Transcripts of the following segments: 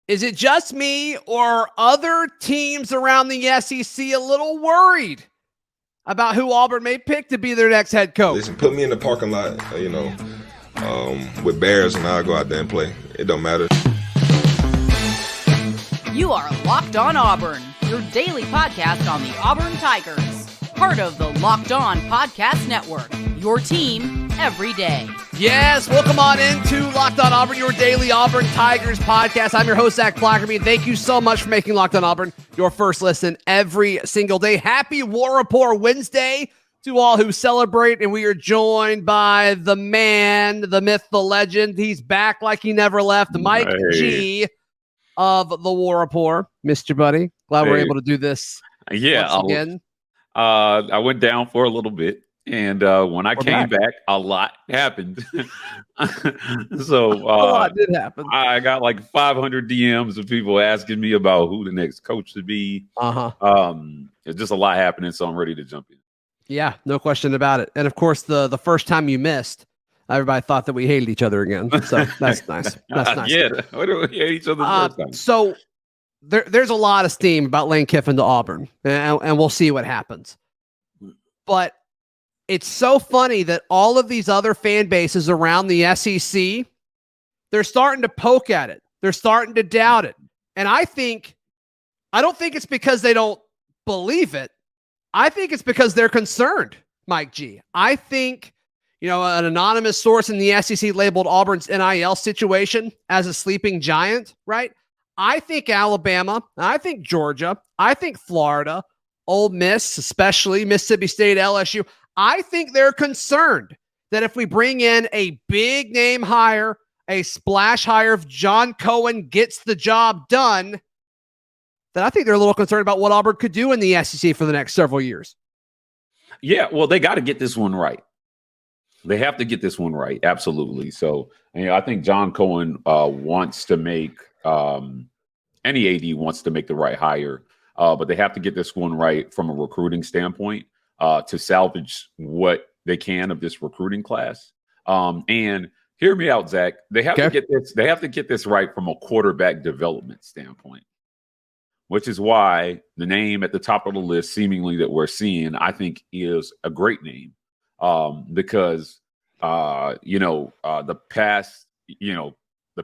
Is it just me, or are other teams around the SEC a little worried about who Auburn may pick to be their next head coach? Listen, put me in the parking lot, with Bears, and I'll go out there and play. It don't matter. You are Locked On Auburn, your daily podcast on the Auburn Tigers. Part of the Locked On Podcast Network, your team every day. Yes, welcome on into Locked On Auburn, your daily Auburn Tigers podcast. I'm your host, Zac Blackerby. Thank you so much for making Locked On Auburn your first listen every single day. Happy War Rapport Wednesday to all who celebrate, and we are joined by the man, the myth, the legend. He's back like he never left, Mike G of the War Rapport. Mr. Buddy, glad we're able to do this once again. I went down for a little bit. And when I came back, a lot happened. So a lot did happen. I got like 500 DMs of people asking me about who the next coach should be. It's just a lot happening, so I'm ready to jump in. Yeah, no question about it. And of course, the first time you missed, everybody thought that we hated each other again. So that's nice. That's nice. Yeah, we don't hate each other the first time. So there's a lot of steam about Lane Kiffin to Auburn, and we'll see what happens. But it's so funny that all of these other fan bases around the SEC, they're starting to poke at it. They're starting to doubt it. And I don't think it's because they don't believe it. I think it's because they're concerned, Mike G. I think, an anonymous source in the SEC labeled Auburn's NIL situation as a sleeping giant, right? I think Alabama, I think Georgia, I think Florida, Ole Miss, especially Mississippi State, LSU, I think they're concerned that if we bring in a big name hire, a splash hire, if John Cohen gets the job done, then I think they're a little concerned about what Auburn could do in the SEC for the next several years. Yeah, well, they got to get this one right. They have to get this one right. Absolutely. So, I think John Cohen wants to make, any AD wants to make the right hire, but they have to get this one right from a recruiting standpoint. To salvage what they can of this recruiting class. And hear me out, Zach. They have to get this. They have to get this right from a quarterback development standpoint, which is why the name at the top of the list, seemingly that we're seeing, I think is a great name. Because the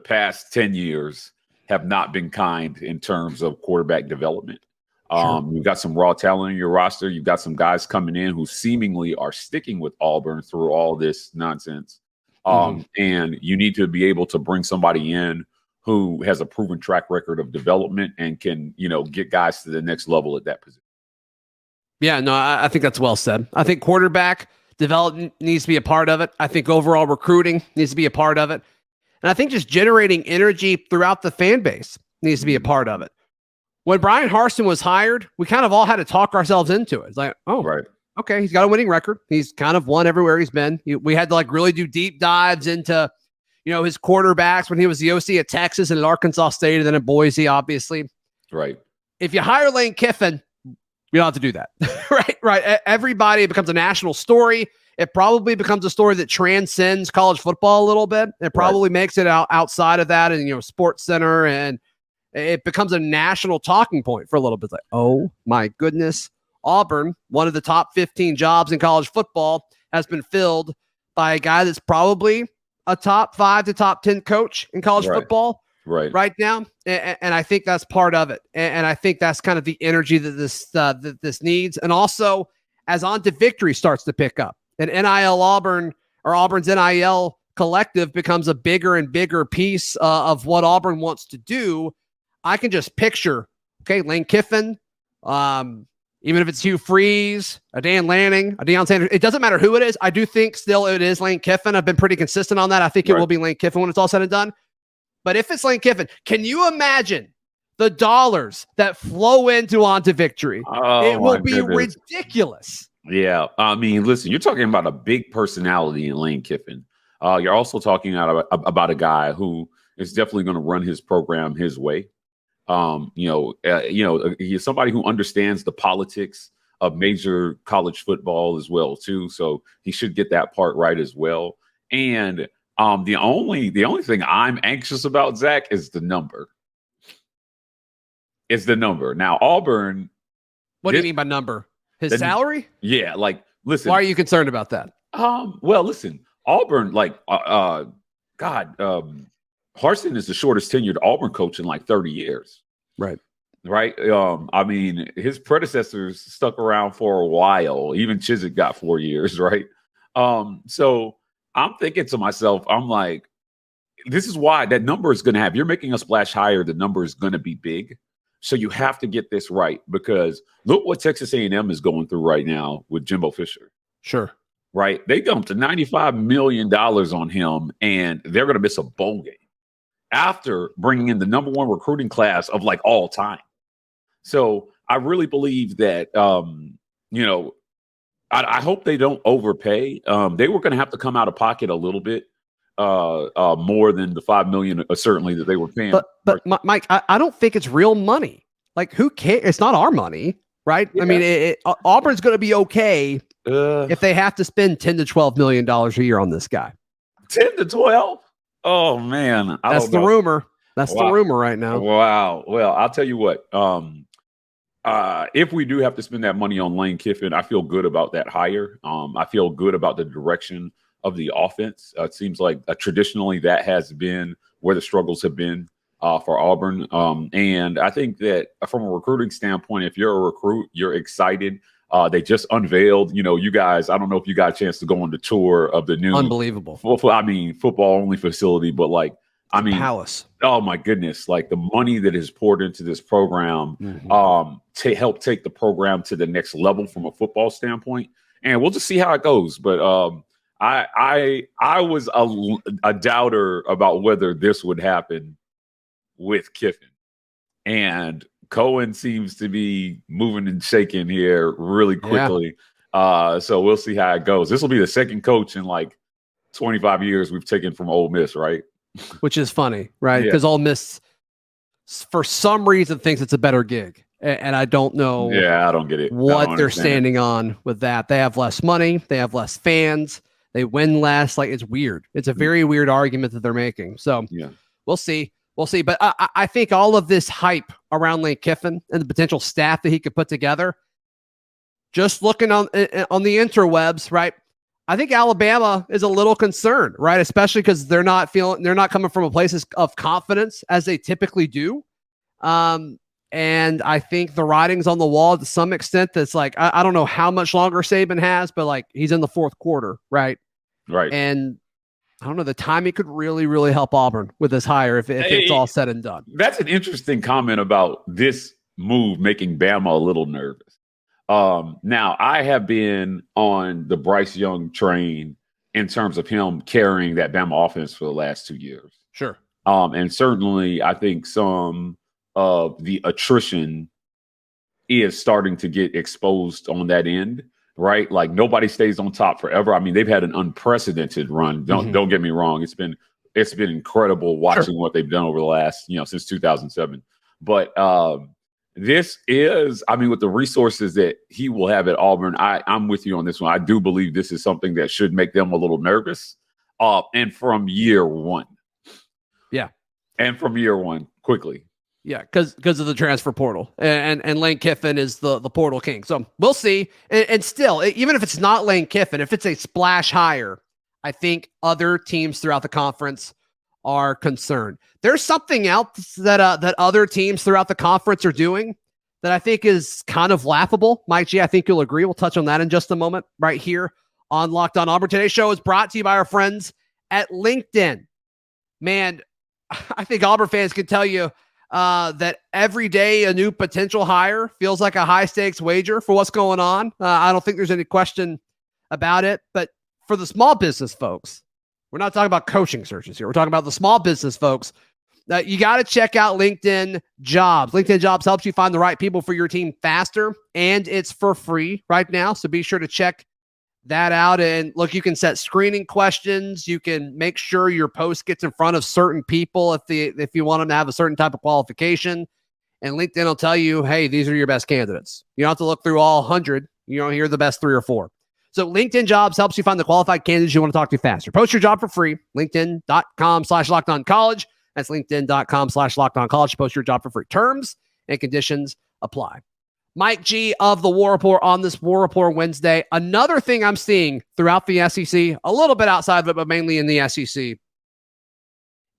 past 10 years have not been kind in terms of quarterback development. You've got some raw talent in your roster. You've got some guys coming in who seemingly are sticking with Auburn through all this nonsense. And you need to be able to bring somebody in who has a proven track record of development and can, get guys to the next level at that position. Yeah, no, I think that's well said. I think quarterback development needs to be a part of it. I think overall recruiting needs to be a part of it. And I think just generating energy throughout the fan base needs to be a part of it. When Brian Harsin was hired, we kind of all had to talk ourselves into it. It's like, okay, he's got a winning record. He's kind of won everywhere he's been. We had to really do deep dives into, his quarterbacks when he was the OC at Texas and at Arkansas State and then at Boise, obviously. Right. If you hire Lane Kiffin, you don't have to do that. Right. Everybody, it becomes a national story. It probably becomes a story that transcends college football a little bit. It probably makes it outside of that and, Sports Center, and it becomes a national talking point for a little bit. Like, oh my goodness, Auburn, one of the top 15 jobs in college football, has been filled by a guy that's probably a top 5 to top 10 coach in college football right now. And I think that's part of it. And I think that's kind of the energy that this needs. And also, as On to Victory starts to pick up, and NIL Auburn, or Auburn's NIL collective, becomes a bigger and bigger piece of what Auburn wants to do, I can just picture, Lane Kiffin, even if it's Hugh Freeze, a Dan Lanning, a Deion Sanders, it doesn't matter who it is. I do think still it is Lane Kiffin. I've been pretty consistent on that. I think it will be Lane Kiffin when it's all said and done. But if it's Lane Kiffin, can you imagine the dollars that flow into On to Victory? It will be ridiculous. Yeah. I mean, listen, you're talking about a big personality in Lane Kiffin. You're also talking about a guy who is definitely going to run his program his way. He's somebody who understands the politics of major college football as well, too. So he should get that part right as well. And the only thing I'm anxious about, Zach, is the number. is the number. Now, Auburn. What do you mean by number? His salary? Yeah, like, listen. Why are you concerned about that? Well, listen, Auburn, like, Harsin is the shortest tenured Auburn coach in like 30 years. Right. I mean, his predecessors stuck around for a while. Even Chizik got 4 years, right? So I'm thinking to myself, I'm like, this is why that number is going to have, you're making a splash higher, the number is going to be big. So you have to get this right, because look what Texas A&M is going through right now with Jimbo Fisher. Sure. Right? They dumped $95 million on him, and they're going to miss a bowl game after bringing in the number one recruiting class of like all time. So I really believe that, I hope they don't overpay. They were going to have to come out of pocket a little bit more than the $5 million, certainly, that they were paying. But Mike, I don't think it's real money. Like, who cares? It's not our money, right? Yeah. I mean, Auburn's going to be okay if they have to spend $10 to $12 million a year on this guy. 10 to 12? Oh man, that's the rumor. That's the rumor right now. Wow. Well, I'll tell you what. If we do have to spend that money on Lane Kiffin, I feel good about that hire. I feel good about the direction of the offense. It seems like traditionally that has been where the struggles have been for Auburn. And I think that from a recruiting standpoint, if you're a recruit, you're excited. They just unveiled, you guys, I don't know if you got a chance to go on the tour of the new unbelievable football only facility, but Palace. Oh my goodness. Like the money that is poured into this program to help take the program to the next level from a football standpoint. And we'll just see how it goes. But I was a doubter about whether this would happen with Kiffin. And Cohen seems to be moving and shaking here really quickly. Yeah. So we'll see how it goes. This will be the second coach in like 25 years we've taken from Ole Miss, right? Which is funny, right? Because Ole Miss, for some reason, thinks it's a better gig. And I don't know. Yeah, I don't get it. What they're standing on with that. They have less money. They have less fans. They win less. Like, it's weird. It's a very weird argument that they're making. So we'll see. We'll see. But I think all of this hype around Lane Kiffin and the potential staff that he could put together, just looking on the interwebs, right? I think Alabama is a little concerned, right? Especially because they're not coming from a place of confidence as they typically do. And I think the writing's on the wall to some extent. That's like, I don't know how much longer Saban has, but like he's in the fourth quarter, right? Right. And I don't know, the timing could really, really help Auburn with this hire if it's all said and done. That's an interesting comment about this move making Bama a little nervous. Now, I have been on the Bryce Young train in terms of him carrying that Bama offense for the last 2 years. Sure. And certainly I think some of the attrition is starting to get exposed on that end, right? Like nobody stays on top forever. I mean, they've had an unprecedented run. Don't get me wrong. It's been incredible watching what they've done over the last, since 2007. But this is, with the resources that he will have at Auburn, I'm with you on this one. I do believe this is something that should make them a little nervous. And from year one. Yeah. And from year one, quickly. Yeah, because of the transfer portal. And Lane Kiffin is the portal king. So we'll see. And still, even if it's not Lane Kiffin, if it's a splash hire, I think other teams throughout the conference are concerned. There's something else that other teams throughout the conference are doing that I think is kind of laughable. Mike G, I think you'll agree. We'll touch on that in just a moment right here on Locked On Auburn. Today's show is brought to you by our friends at LinkedIn. Man, I think Auburn fans can tell you that every day a new potential hire feels like a high-stakes wager for what's going on. I don't think there's any question about it. But for the small business folks, we're not talking about coaching searches here. We're talking about the small business folks. You got to check out LinkedIn Jobs. LinkedIn Jobs helps you find the right people for your team faster, and it's for free right now. So be sure to check that out. And look, you can set screening questions. You can make sure your post gets in front of certain people if you want them to have a certain type of qualification. And LinkedIn will tell you, hey, these are your best candidates. You don't have to look through all 100. Here are the best 3 or 4. So LinkedIn Jobs helps you find the qualified candidates you want to talk to faster. Post your job for free. LinkedIn.com/LockedOnCollege. That's LinkedIn.com/LockedOnCollege. Post your job for free. Terms and conditions apply. Mike G of the War Rapport on this War Rapport Wednesday. Another thing I'm seeing throughout the SEC, a little bit outside of it, but mainly in the SEC,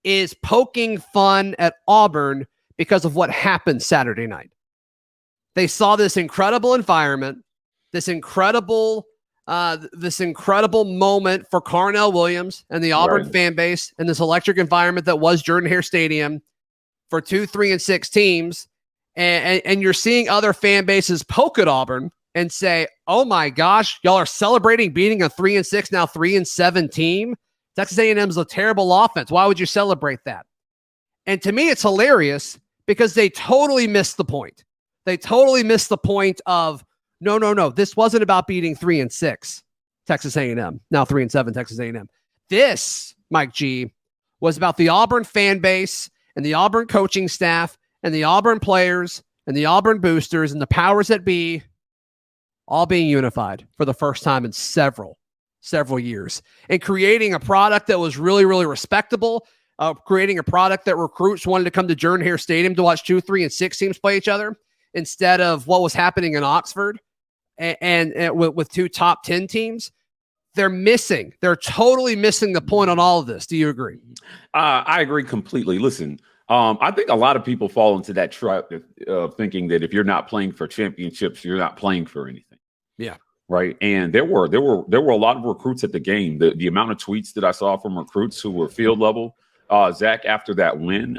is poking fun at Auburn because of what happened Saturday night. They saw this incredible environment, this incredible moment for Carnell Williams and the Auburn fan base, and this electric environment that was Jordan-Hare Stadium for 2, 3, and 6 teams. And you're seeing other fan bases poke at Auburn and say, oh my gosh, y'all are celebrating beating a 3-6, now 3-7 team. Texas A&M is a terrible offense. Why would you celebrate that? And to me, it's hilarious because they totally missed the point. They totally missed the point of, no. This wasn't about beating 3-6 Texas A&M, now 3-7 Texas A&M. This, Mike G, was about the Auburn fan base and the Auburn coaching staff and the Auburn players and the Auburn boosters and the powers that be all being unified for the first time in several years, and creating a product that was really, really respectable, creating a product that recruits wanted to come to Jordan-Hare Stadium to watch 2, 3, and 6 teams play each other instead of what was happening in Oxford and with 2 top 10 teams. They're totally missing the point on all of this. Do you agree? I agree completely. Listen, I think a lot of people fall into that trap of thinking that if you're not playing for championships, you're not playing for anything. Yeah. Right. And there were a lot of recruits at the game. The amount of tweets that I saw from recruits who were field level, Zach, after that win,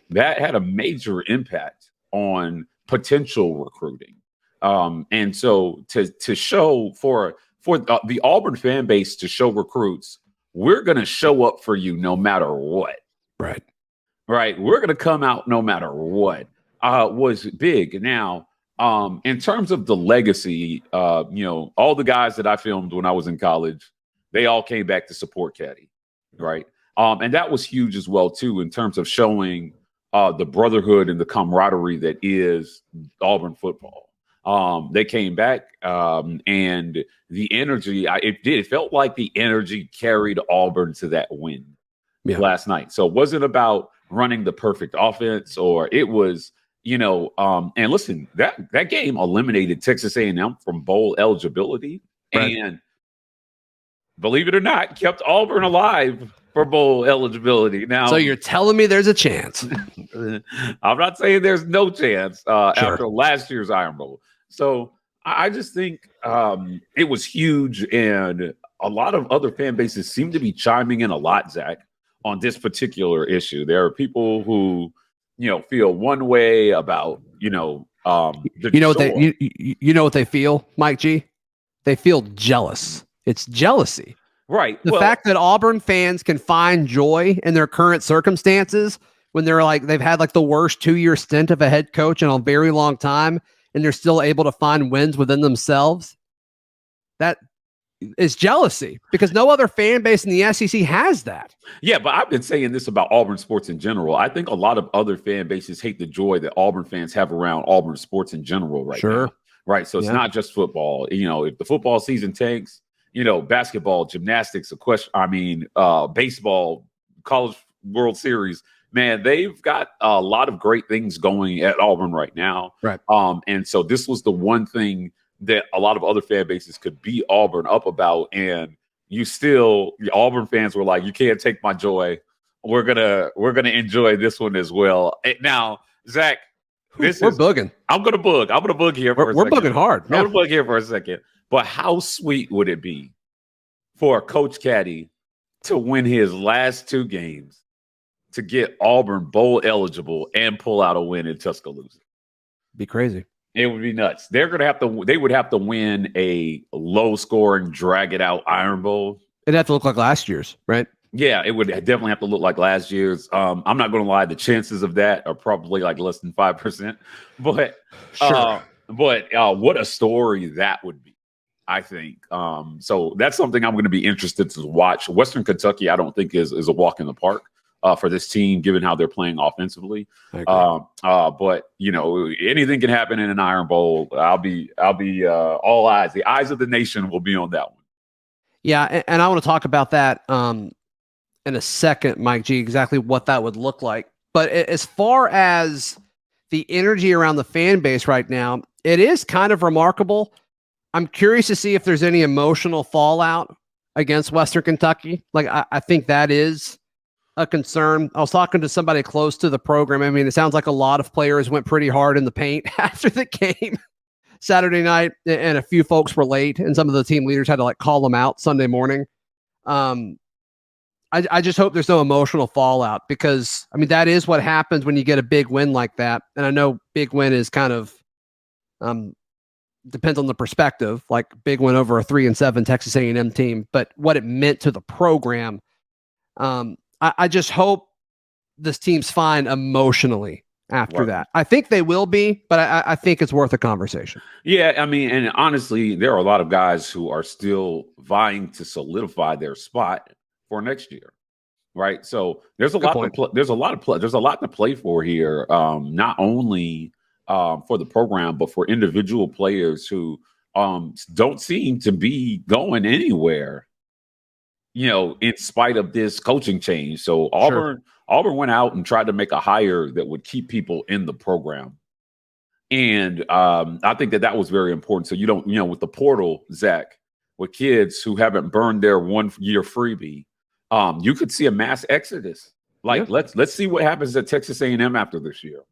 that had a major impact on potential recruiting. And so to show for the Auburn fan base to show recruits, we're going to show up for you no matter what. Right. We're going to come out no matter what, was big. Now, in terms of the legacy, all the guys that I filmed when I was in college, they all came back to support Caddy. Right. And that was huge as well, too, in terms of showing the brotherhood and the camaraderie that is Auburn football. They came back and the energy, it felt like the energy carried Auburn to that win last night. So it wasn't about running the perfect offense, or it was, and listen, that game eliminated Texas A&M from bowl eligibility, and believe it or not, kept Auburn alive for bowl eligibility. Now, so you're telling me there's a chance? I'm not saying there's no chance after last year's Iron Bowl. So I just think it was huge, and a lot of other fan bases seem to be chiming in a lot, Zach, on this particular issue. There are people who, feel one way about, what they feel, Mike G? They feel jealous. It's jealousy. Right. The fact that Auburn fans can find joy in their current circumstances when they've had like the worst 2-year stint of a head coach in a very long time, and they're still able to find wins within themselves. That is jealousy, because no other fan base in the SEC has that. Yeah, but I've been saying this about Auburn sports in general. I think a lot of other fan bases hate the joy that Auburn fans have around Auburn sports in general right now. Right. So it's not just football. If the football season tanks, basketball, gymnastics, baseball, college World Series, man, they've got a lot of great things going at Auburn right now. Right. And so this was the one thing that a lot of other fan bases could beat Auburn up about. And the Auburn fans were like, you can't take my joy. We're gonna enjoy this one as well. Now, Zach, we're bugging. I'm gonna bug here for a second. We're bugging hard. I'm gonna bug here for a second. But how sweet would it be for Coach Caddy to win his last 2 games, to get Auburn bowl eligible and pull out a win in Tuscaloosa? Be crazy. It would be nuts. They would have to win a low scoring, drag it out Iron Bowl. It'd have to look like last year's, right? Yeah, it would definitely have to look like last year's. I'm not going to lie. The chances of that are probably like less than 5%, but what a story that would be, I think. So that's something I'm going to be interested to watch. Western Kentucky, I don't think is a walk in the park for this team, given how they're playing offensively. But anything can happen in an Iron Bowl. I'll be all eyes. The eyes of the nation will be on that one. Yeah, and I want to talk about that in a second, Mike G, exactly what that would look like. But as far as the energy around the fan base right now, it is kind of remarkable. I'm curious to see if there's any emotional fallout against Western Kentucky. Like, I think that is a concern. I was talking to somebody close to the program. I mean, it sounds like a lot of players went pretty hard in the paint after the game Saturday night, and a few folks were late, and some of the team leaders had to call them out Sunday morning. I just hope there's no emotional fallout, because I mean, that is what happens when you get a big win like that. And I know big win is kind of depends on the perspective, like big win over a 3-7 Texas A&M team, but what it meant to the program. I just hope this team's fine emotionally after that. I think they will be, but I think it's worth a conversation. Yeah, I mean, and honestly, there are a lot of guys who are still vying to solidify their spot for next year, right? So there's a lot to play for here. Not only for the program, but for individual players who don't seem to be going anywhere, in spite of this coaching change. So Auburn went out and tried to make a hire that would keep people in the program. And I think that was very important. So you don't, with the portal, Zach, with kids who haven't burned their 1 year freebie, you could see a mass exodus. Let's see what happens at Texas A&M after this year,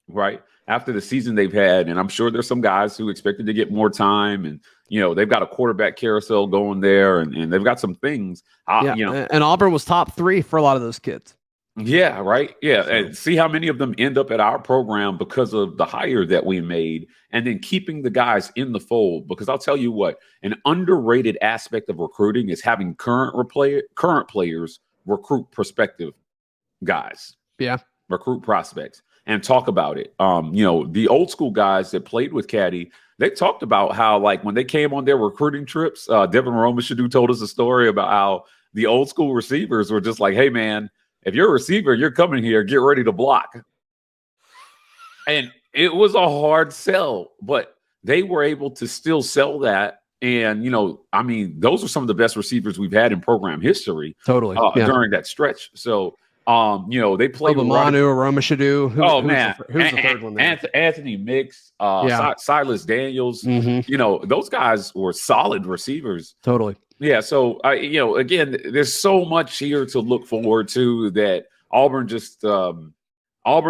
right? After the season they've had. And I'm sure there's some guys who expected to get more time, and they've got a quarterback carousel going there, and they've got some things. And Auburn was top 3 for a lot of those kids. Yeah, right. Yeah, and see how many of them end up at our program because of the hire that we made, and then keeping the guys in the fold. Because I'll tell you what, an underrated aspect of recruiting is having current players recruit prospective guys. Yeah, recruit prospects and talk about it. The old school guys that played with Caddy, they talked about how, when they came on their recruiting trips, Devin Romashadu told us a story about how the old school receivers were just like, hey, man, if you're a receiver, you're coming here, get ready to block. And it was a hard sell, but they were able to still sell that. And, those are some of the best receivers we've had in program history. Totally. During that stretch. So, they played with Manu or Romashadu. Who's the third one there? Anthony Mix, Silas Daniels. Mm-hmm. Those guys were solid receivers. Totally. Yeah. So, again, there's so much here to look forward to that Auburn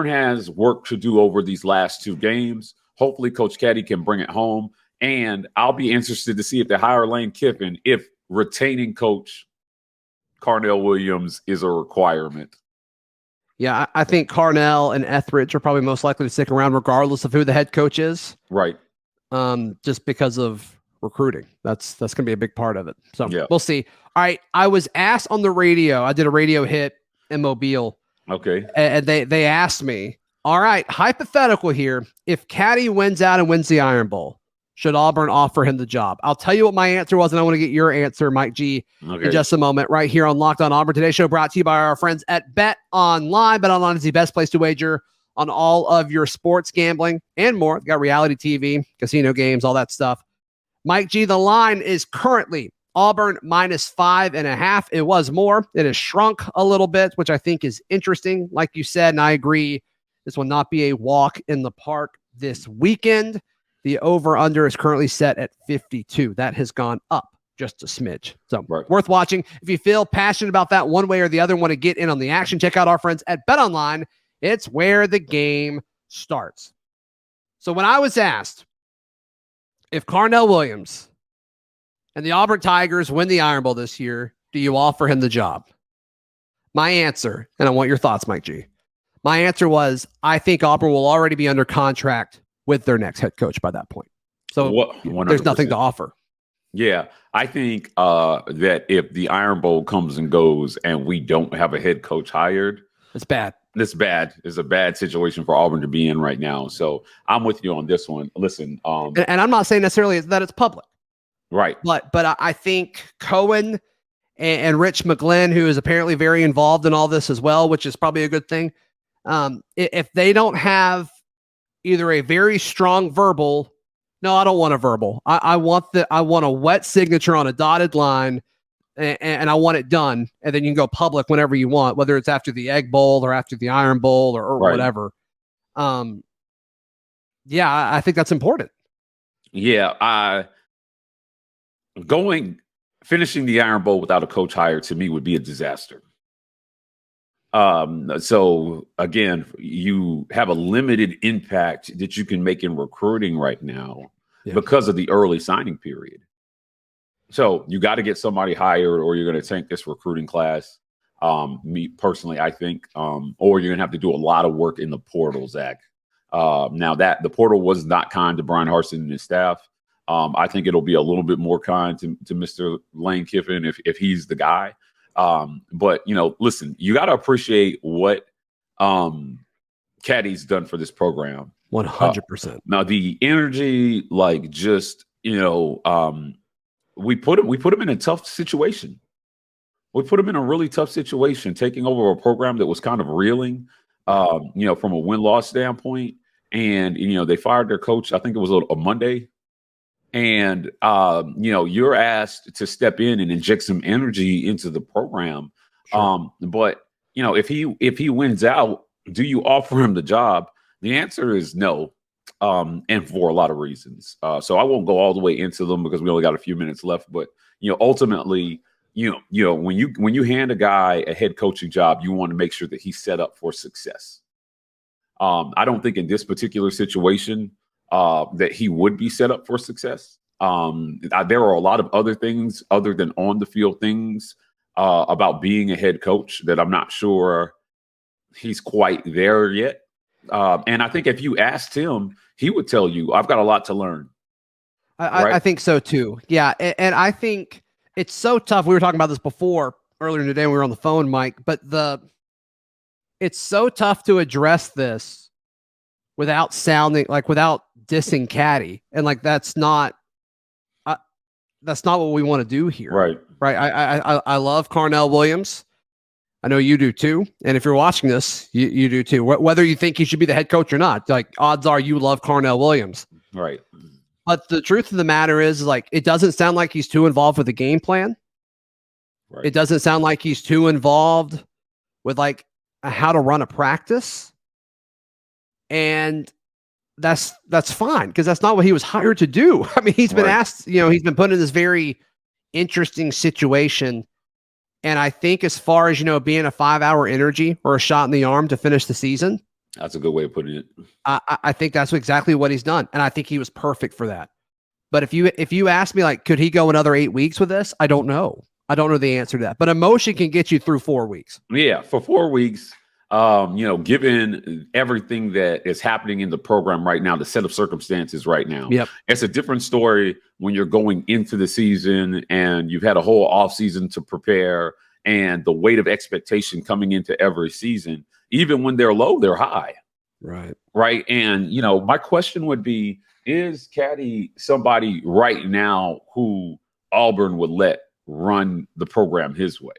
has work to do over these last 2 games. Hopefully Coach Caddy can bring it home. And I'll be interested to see if they hire Lane Kiffin, if retaining Coach Carnell Williams is a requirement. Yeah, I think Carnell and Etheridge are probably most likely to stick around regardless of who the head coach is. Right. Just because of recruiting. That's going to be a big part of it. So We'll see. All right. I was asked on the radio. I did a radio hit in Mobile. Okay. And they asked me, all right, hypothetical here. If Caddy wins out and wins the Iron Bowl, should Auburn offer him the job? I'll tell you what my answer was, and I want to get your answer, Mike G, in just a moment, right here on Locked On Auburn. Today's show brought to you by our friends at Bet Online. Bet Online is the best place to wager on all of your sports gambling and more. They've got reality TV, casino games, all that stuff. Mike G, the line is currently Auburn -5.5. It was more. It has shrunk a little bit, which I think is interesting. Like you said, and I agree, this will not be a walk in the park this weekend. The over-under is currently set at 52. That has gone up just a smidge. So worth watching. If you feel passionate about that one way or the other and want to get in on the action, check out our friends at BetOnline. It's where the game starts. So when I was asked if Carnell Williams and the Auburn Tigers win the Iron Bowl this year, do you offer him the job? My answer, and I want your thoughts, Mike G. My answer was, I think Auburn will already be under contract with their next head coach by that point. So there's nothing to offer. Yeah, I think that if the Iron Bowl comes and goes and we don't have a head coach hired, it's bad. It's bad. It's a bad situation for Auburn to be in right now. So I'm with you on this one. Listen, and I'm not saying necessarily that it's public, right? But I think Cohen and Rich McGlynn, who is apparently very involved in all this as well, which is probably a good thing. If they don't have either a very strong verbal, no, I don't want a verbal. I want a wet signature on a dotted line, and I want it done. And then you can go public whenever you want, whether it's after the Egg Bowl or after the Iron Bowl or whatever. Yeah, I think that's important. Yeah, finishing the Iron Bowl without a coach hire to me would be a disaster. So again, you have a limited impact that you can make in recruiting right now because of the early signing period. So you got to get somebody hired, or you're going to tank this recruiting class. Me personally, I think, or you're going to have to do a lot of work in the portal, Zach. Now that the portal was not kind to Brian Harsin and his staff, I think it'll be a little bit more kind to Mr. Lane Kiffin if he's the guy. But listen, you got to appreciate what Caddy's done for this program. 100%. Now the energy, we put him in a tough situation. We put him in a really tough situation, taking over a program that was kind of reeling, from a win-loss standpoint. And, they fired their coach. I think it was a Monday. And, you're asked to step in and inject some energy into the program. Sure. But, if he wins out, do you offer him the job? The answer is no. And for a lot of reasons. So I won't go all the way into them because we only got a few minutes left. But, ultimately, when you hand a guy a head coaching job, you want to make sure that he's set up for success. I don't think in this particular situation that he would be set up for success. There are a lot of other things other than on the field things about being a head coach that I'm not sure he's quite there yet. And I think if you asked him, he would tell you, I've got a lot to learn. I think so too. Yeah. And I think it's so tough. We were talking about this before earlier in the day when we were on the phone, Mike, but it's so tough to address this without dissing Caddy. And that's not what we want to do here. Right. Right. I love Carnell Williams. I know you do too. And if you're watching this, you do too. Whether you think he should be the head coach or not, odds are you love Carnell Williams. Right. But the truth of the matter is, it doesn't sound like he's too involved with the game plan. Right. It doesn't sound like he's too involved with how to run a practice. And that's fine, because that's not what he was hired to do. I mean, he's been asked, he's been put in this very interesting situation. And I think as far as, being a 5-hour energy or a shot in the arm to finish the season, that's a good way of putting it. I think that's exactly what he's done. And I think he was perfect for that. But if you ask me, could he go another 8 weeks with this? I don't know. I don't know the answer to that. But emotion can get you through 4 weeks. Yeah, for 4 weeks, given everything that is happening in the program right now, the set of circumstances right now, it's a different story when you're going into the season and you've had a whole offseason to prepare, and the weight of expectation coming into every season. Even when they're low, they're high. Right. Right. And, my question would be, is Caddy somebody right now who Auburn would let run the program his way?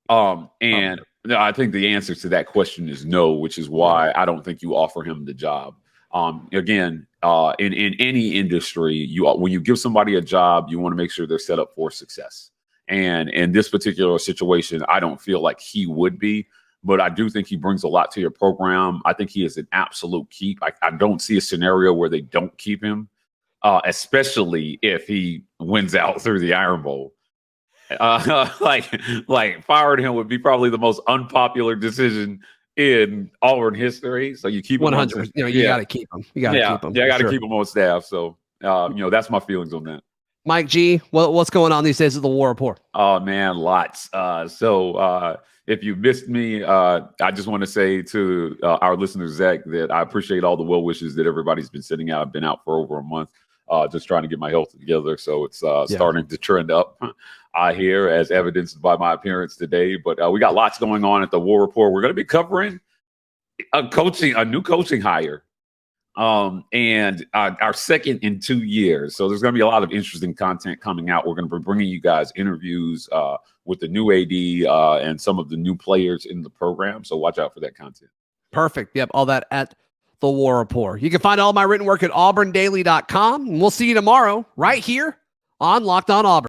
And I think the answer to that question is no, which is why I don't think you offer him the job. Again, in any industry, when you give somebody a job, you want to make sure they're set up for success. And in this particular situation, I don't feel like he would be. But I do think he brings a lot to your program. I think he is an absolute keep. I don't see a scenario where they don't keep him, especially if he wins out through the Iron Bowl. Firing him would be probably the most unpopular decision in Auburn history. So you keep him 100%. You got to keep him. You got to keep him. Yeah, I got to keep him on staff. So that's my feelings on that. Mike G, what's going on these days at the War Rapport? Oh man, lots. So if you missed me, I just want to say to our listeners, Zach, that I appreciate all the well wishes that everybody's been sending out. I've been out for over a month, just trying to get my health together. So it's starting to trend up, I hear, as evidenced by my appearance today. But we got lots going on at the War Rapport. We're going to be covering a new coaching hire. And our second in 2 years. So there's going to be a lot of interesting content coming out. We're going to be bringing you guys interviews with the new AD and some of the new players in the program. So watch out for that content. Perfect. Yep. All that at the War Rapport. You can find all my written work at auburndaily.com. And we'll see you tomorrow right here on Locked On Auburn.